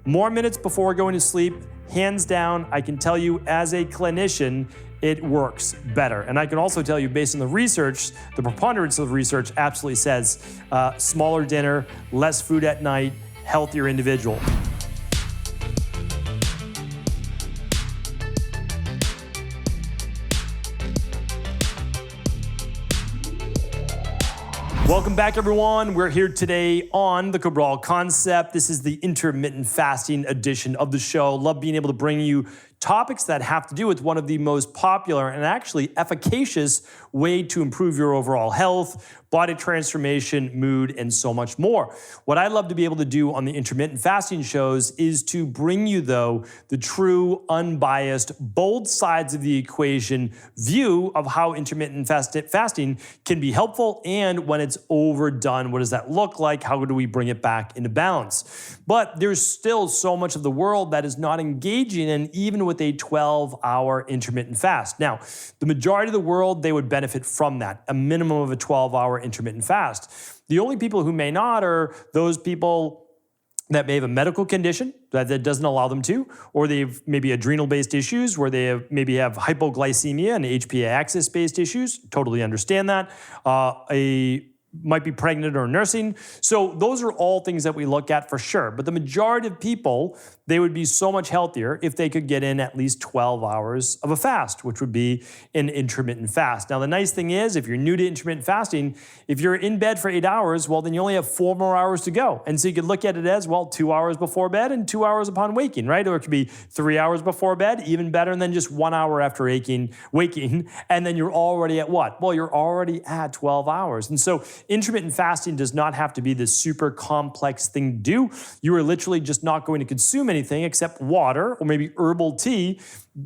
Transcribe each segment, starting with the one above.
More minutes before going to sleep, hands down, I can tell you as a clinician, it works better. And I can also tell you based on the research, the preponderance of the research absolutely says smaller dinner, less food at night, healthier individual. Welcome back, everyone. We're here today on the Cabral Concept. This is the intermittent fasting edition of the show. Love being able to bring you topics that have to do with one of the most popular and actually efficacious way to improve your overall health, body transformation, mood, and so much more. What I love to be able to do on the intermittent fasting shows is to bring you, though, the true, unbiased, both sides of the equation view of how intermittent fasting can be helpful, and when it's overdone, what does that look like? How do we bring it back into balance? But there's still so much of the world that is not engaging in even with a 12-hour intermittent fast. Now, the majority of the world, they would benefit from that, a minimum of a 12-hour intermittent fast. The only people who may not are those people that may have a medical condition that doesn't allow them to, or they've maybe adrenal-based issues where they maybe have hypoglycemia and HPA axis-based issues. Totally understand that. Might be pregnant or nursing. So those are all things that we look at for sure. But the majority of people, they would be so much healthier if they could get in at least 12 hours of a fast, which would be an intermittent fast. Now, the nice thing is, if you're new to intermittent fasting, if you're in bed for 8 hours, well, then you only have 4 more hours to go. And so you could look at it as, well, 2 hours before bed and 2 hours upon waking, right? Or it could be 3 hours before bed, even better, and then just 1 hour after waking, and then you're already at what? Well, you're already at 12 hours. And so intermittent fasting does not have to be this super complex thing to do. You are literally just not going to consume anything except water or maybe herbal tea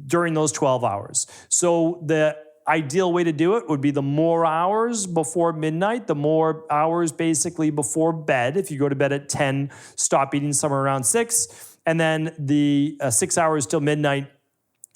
during those 12 hours. So the ideal way to do it would be the more hours before midnight, the more hours basically before bed. If you go to bed at 10, stop eating somewhere around 6. And then the 6 hours till midnight,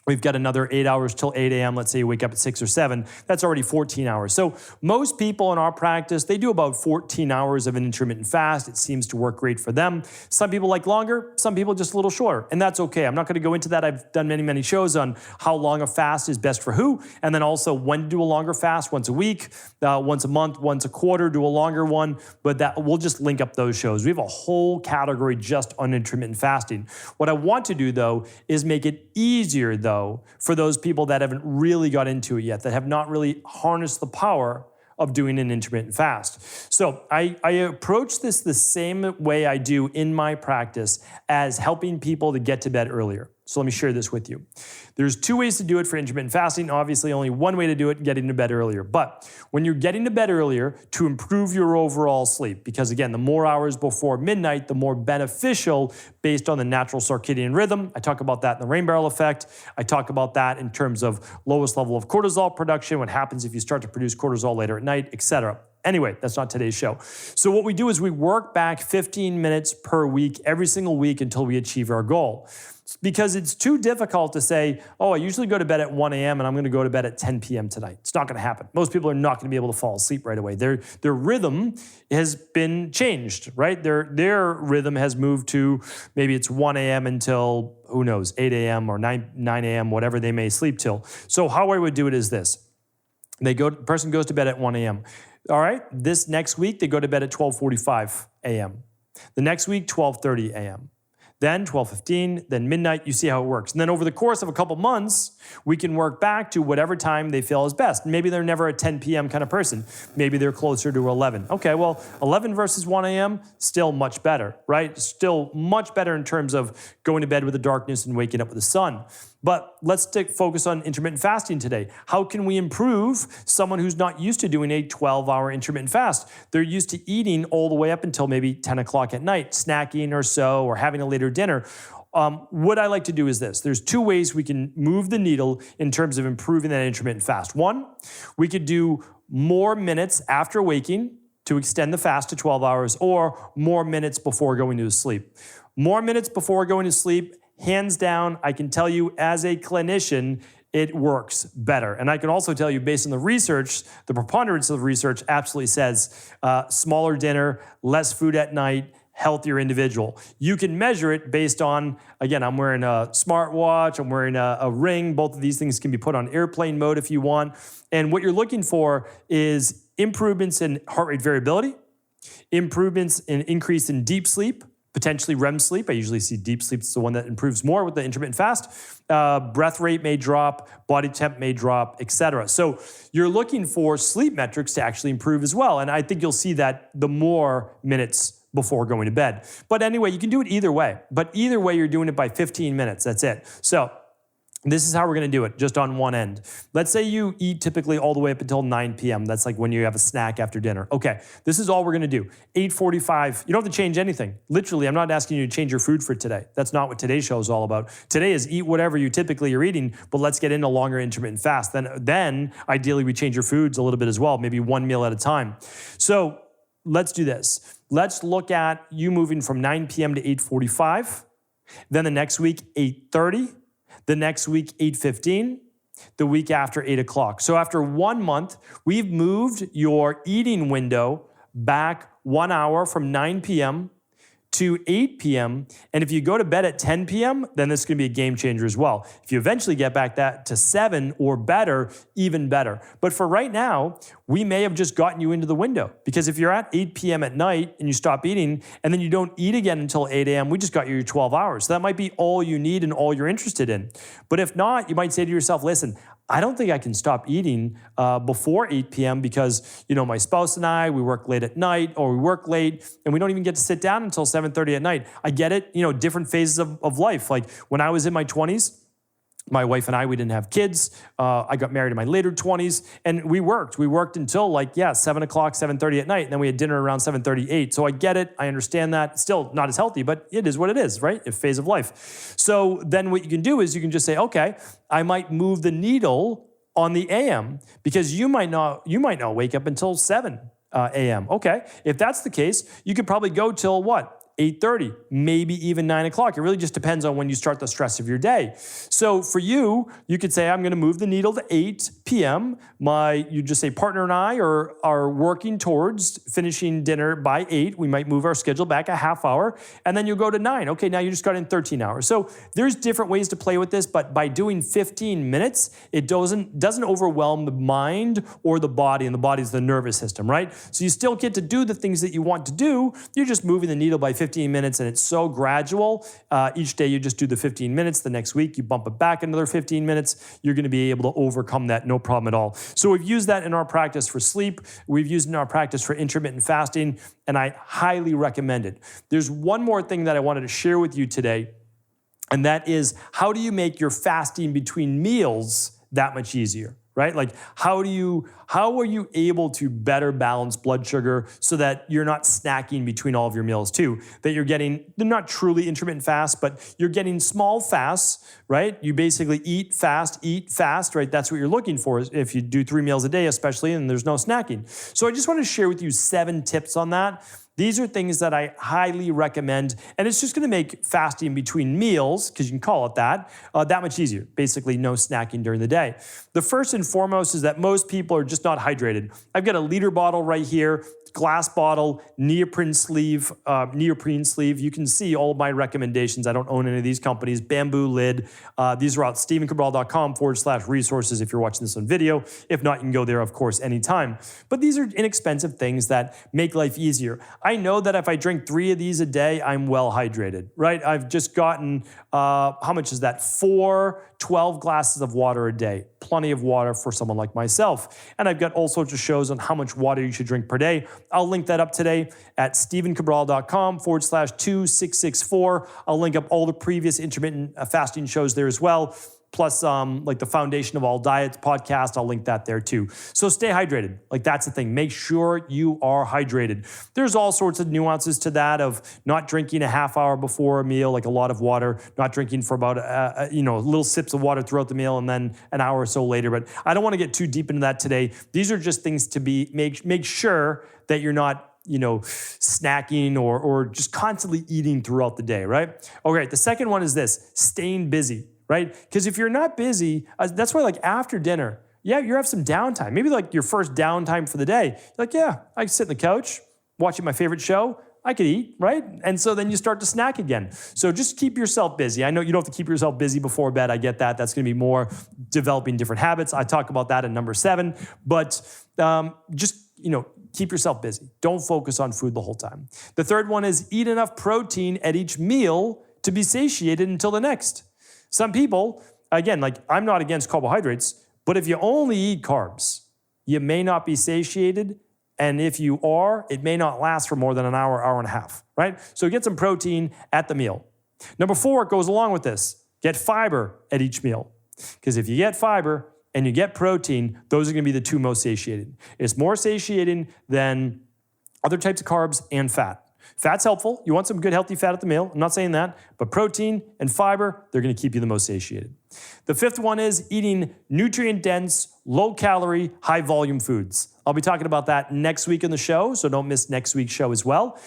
we've got another 8 hours till 8 a.m. Let's say you wake up at 6 or 7. That's already 14 hours. So most people in our practice, they do about 14 hours of an intermittent fast. It seems to work great for them. Some people like longer, some people just a little shorter, and that's okay. I'm not going to go into that. I've done many shows on how long a fast is best for who, and then also when to do a longer fast, once a week, once a month, once a quarter, do a longer one, but that we'll just link up those shows. We have a whole category just on intermittent fasting. What I want to do, though, is make it easier, though, for those people that haven't really got into it yet, that have not really harnessed the power of doing an intermittent fast. So I approach this the same way I do in my practice as helping people to get to bed earlier. So let me share this with you. There's 2 ways to do it for intermittent fasting. Obviously, only one way to do it, getting to bed earlier. But when you're getting to bed earlier to improve your overall sleep, because again, the more hours before midnight, the more beneficial based on the natural circadian rhythm. I talk about that in the rain barrel effect. I talk about that in terms of lowest level of cortisol production, what happens if you start to produce cortisol later at night, etc. Anyway, that's not today's show. So what we do is we work back 15 minutes per week, every single week until we achieve our goal. Because it's too difficult to say, oh, I usually go to bed at 1 a.m. and I'm going to go to bed at 10 p.m. tonight. It's not going to happen. Most people are not going to be able to fall asleep right away. Their rhythm has been changed, right? Their rhythm has moved to maybe it's 1 a.m. until, who knows, 8 a.m. or 9 a.m., whatever they may sleep till. So how I would do it is this. The person goes to bed at 1 a.m. All right, this next week, they go to bed at 12:45 a.m. The next week, 12:30 a.m. Then 12:15, then midnight, you see how it works. And then over the course of a couple months, we can work back to whatever time they feel is best. Maybe they're never a 10 p.m. kind of person. Maybe they're closer to 11. Okay, well, 11 versus 1 a.m., still much better, right? Still much better in terms of going to bed with the darkness and waking up with the sun. But let's focus on intermittent fasting today. How can we improve someone who's not used to doing a 12-hour intermittent fast? They're used to eating all the way up until maybe 10 o'clock at night, snacking or so, or having a later dinner. What I like to do is this. There's 2 ways we can move the needle in terms of improving that intermittent fast. One, we could do more minutes after waking to extend the fast to 12 hours, or more minutes before going to sleep. More minutes before going to sleep, hands down, I can tell you as a clinician, it works better. And I can also tell you based on the research, the preponderance of the research absolutely says smaller dinner, less food at night, healthier individual. You can measure it based on, again, I'm wearing a smartwatch, I'm wearing a ring. Both of these things can be put on airplane mode if you want. And what you're looking for is improvements in heart rate variability, improvements in increase in deep sleep, potentially REM sleep. I usually see deep sleep is the one that improves more with the intermittent fast. Breath rate may drop, body temp may drop, etc. So you're looking for sleep metrics to actually improve as well. And I think you'll see that the more minutes before going to bed. But anyway, you can do it either way. But either way, you're doing it by 15 minutes. That's it. So this is how we're going to do it, just on one end. Let's say you eat typically all the way up until 9 p.m. That's like when you have a snack after dinner. Okay, this is all we're going to do. 8:45, you don't have to change anything. Literally, I'm not asking you to change your food for today. That's not what today's show is all about. Today is eat whatever you typically are eating, but let's get into longer intermittent fast. Then ideally, we change your foods a little bit as well, maybe one meal at a time. So let's do this. Let's look at you moving from 9 p.m. to 8:45. Then the next week, 8:30. The next week, 8:15. The week after, 8 o'clock. So after 1 month, we've moved your eating window back 1 hour from 9 p.m. to 8 p.m. And if you go to bed at 10 p.m., then this is going to be a game changer as well. If you eventually get back that to 7 or better, even better. But for right now, we may have just gotten you into the window, because if you're at 8 p.m. at night and you stop eating and then you don't eat again until 8 a.m., we just got you your 12 hours. So that might be all you need and all you're interested in. But if not, you might say to yourself, listen, I don't think I can stop eating before 8 p.m. because, my spouse and I, we work late at night, or we work late and we don't even get to sit down until 7:30 at night. I get it, different phases of life. Like when I was in my 20s, my wife and I, we didn't have kids. I got married in my later 20s, and we worked. We worked until 7 o'clock, 7:30 at night, and then we had dinner around 7:30, 8. So I get it. I understand that. Still not as healthy, but it is what it is, right? A phase of life. So then what you can do is you can just say, okay, I might move the needle on the AM, because you might not wake up until 7 a.m. Okay, if that's the case, you could probably go till what? 8:30, maybe even 9 o'clock. It really just depends on when you start the stress of your day. So for you, you could say, I'm going to move the needle to 8 p.m. You just say partner and I are working towards finishing dinner by 8. We might move our schedule back a half hour, and then you go to 9. Okay, now you just got in 13 hours. So there's different ways to play with this, but by doing 15 minutes, it doesn't overwhelm the mind or the body, and the body is the nervous system, right? So you still get to do the things that you want to do. You're just moving the needle by 15 minutes, and it's so gradual. Each day you just do the 15 minutes. The next week you bump it back another 15 minutes. You're going to be able to overcome that, no problem at all. So we've used that in our practice for sleep. We've used it in our practice for intermittent fasting, and I highly recommend it. There's one more thing that I wanted to share with you today, and that is, how do you make your fasting between meals that much easier? Right? Like how are you able to better balance blood sugar so that you're not snacking between all of your meals too? That you're getting, they're not truly intermittent fast, but you're getting small fasts, right? You basically eat fast, right? That's what you're looking for if you do 3 meals a day, especially, and there's no snacking. So I just want to share with you 7 tips on that. These are things that I highly recommend, and it's just going to make fasting between meals, because you can call it that much easier. Basically, no snacking during the day. The first and foremost is that most people are just not hydrated. I've got a liter bottle right here, glass bottle, neoprene sleeve. You can see all of my recommendations. I don't own any of these companies. Bamboo lid. These are out stevencabral.com/resources if you're watching this on video. If not, you can go there, of course, anytime. But these are inexpensive things that make life easier. I know that if I drink 3 of these a day, I'm well hydrated, right? I've just gotten, how much is that? 12 glasses of water a day. Plenty of water for someone like myself. And I've got all sorts of shows on how much water you should drink per day. I'll link that up today at stevencabral.com/2664. I'll link up all the previous intermittent fasting shows there as well. Plus, like the Foundation of All Diets podcast, I'll link that there too. So stay hydrated. Like that's the thing. Make sure you are hydrated. There's all sorts of nuances to that, of not drinking a half hour before a meal, like a lot of water, not drinking for about, little sips of water throughout the meal, and then an hour or so later. But I don't want to get too deep into that today. These are just things to make sure that you're not snacking or just constantly eating throughout the day, right? Okay, the second one is this: staying busy. Right? Because if you're not busy, that's why like after dinner, you have some downtime. Maybe like your first downtime for the day. You're like, yeah, I can sit on the couch watching my favorite show. I could eat, right? And so then you start to snack again. So just keep yourself busy. I know you don't have to keep yourself busy before bed. I get that. That's going to be more developing different habits. I talk about that in number 7. But just, keep yourself busy. Don't focus on food the whole time. The third one is eat enough protein at each meal to be satiated until the next. Some people, again, I'm not against carbohydrates, but if you only eat carbs, you may not be satiated. And if you are, it may not last for more than an hour, hour and a half, right? So get some protein at the meal. Number 4 goes along with this. Get fiber at each meal. Because if you get fiber and you get protein, those are going to be the 2 most satiating. It's more satiating than other types of carbs and fat. Fat's helpful. You want some good, healthy fat at the meal. I'm not saying that. But protein and fiber, they're going to keep you the most satiated. The 5th one is eating nutrient-dense, low-calorie, high-volume foods. I'll be talking about that next week in the show, so don't miss next week's show as well.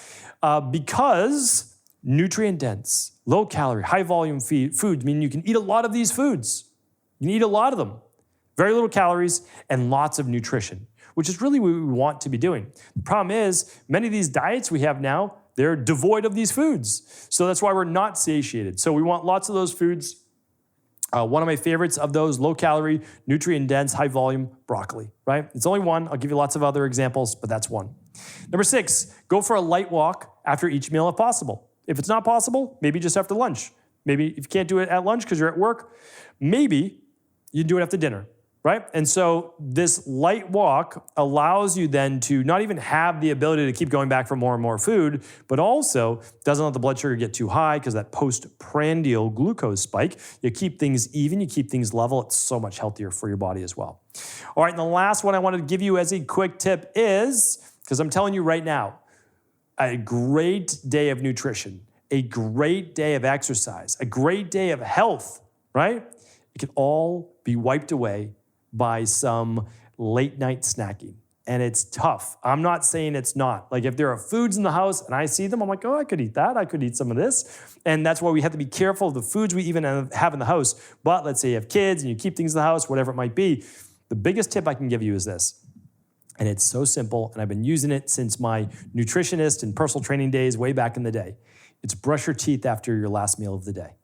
Because nutrient-dense, low-calorie, high-volume foods mean you can eat a lot of these foods. You can eat a lot of them. Very little calories and lots of nutrition, which is really what we want to be doing. The problem is, many of these diets we have now, they're devoid of these foods. So that's why we're not satiated. So we want lots of those foods. One of my favorites of those, low-calorie, nutrient-dense, high-volume, broccoli, right? It's only one. I'll give you lots of other examples, but that's one. Number 6, go for a light walk after each meal if possible. If it's not possible, maybe just after lunch. Maybe if you can't do it at lunch because you're at work, maybe you do it after dinner. Right? And so this light walk allows you then to not even have the ability to keep going back for more and more food, but also doesn't let the blood sugar get too high because that postprandial glucose spike, you keep things even, you keep things level. It's so much healthier for your body as well. All right, and the last one I wanted to give you as a quick tip is, because I'm telling you right now, a great day of nutrition, a great day of exercise, a great day of health, right? It can all be wiped away by some late night snacking. And it's tough. I'm not saying it's not. If there are foods in the house and I see them, I'm like, oh, I could eat that. I could eat some of this. And that's why we have to be careful of the foods we even have in the house. But let's say you have kids and you keep things in the house, whatever it might be. The biggest tip I can give you is this. And it's so simple. And I've been using it since my nutritionist and personal training days way back in the day. It's brush your teeth after your last meal of the day.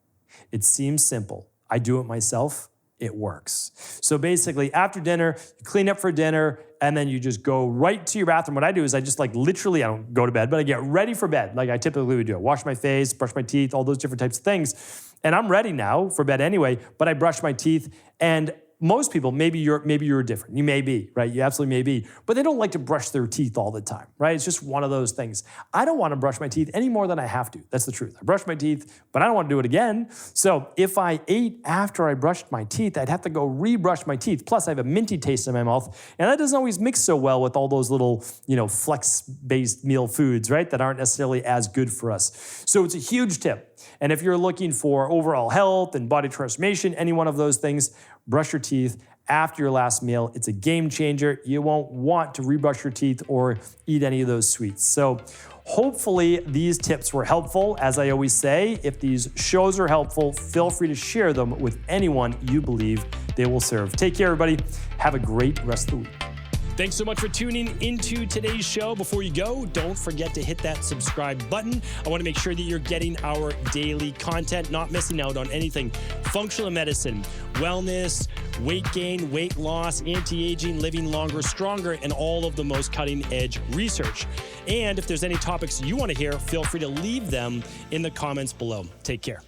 It seems simple. I do it myself. It works. So basically, after dinner, you clean up for dinner, and then you just go right to your bathroom. What I do is I just literally, I don't go to bed, but I get ready for bed like I typically would do. I wash my face, brush my teeth, all those different types of things. And I'm ready now for bed anyway, but I brush my teeth. And most people, maybe you're different. You may be, right? You absolutely may be. But they don't like to brush their teeth all the time, right? It's just one of those things. I don't want to brush my teeth any more than I have to. That's the truth. I brush my teeth, but I don't want to do it again. So if I ate after I brushed my teeth, I'd have to go rebrush my teeth. Plus, I have a minty taste in my mouth, and that doesn't always mix so well with all those little, flex-based meal foods, right? That aren't necessarily as good for us. So it's a huge tip. And if you're looking for overall health and body transformation, any one of those things, brush your teeth after your last meal. It's a game changer. You won't want to rebrush your teeth or eat any of those sweets. So hopefully these tips were helpful. As I always say, if these shows are helpful, feel free to share them with anyone you believe they will serve. Take care, everybody. Have a great rest of the week. Thanks so much for tuning into today's show. Before you go, don't forget to hit that subscribe button. I want to make sure that you're getting our daily content, not missing out on anything. Functional medicine, wellness, weight gain, weight loss, anti-aging, living longer, stronger, and all of the most cutting-edge research. And if there's any topics you want to hear, feel free to leave them in the comments below. Take care.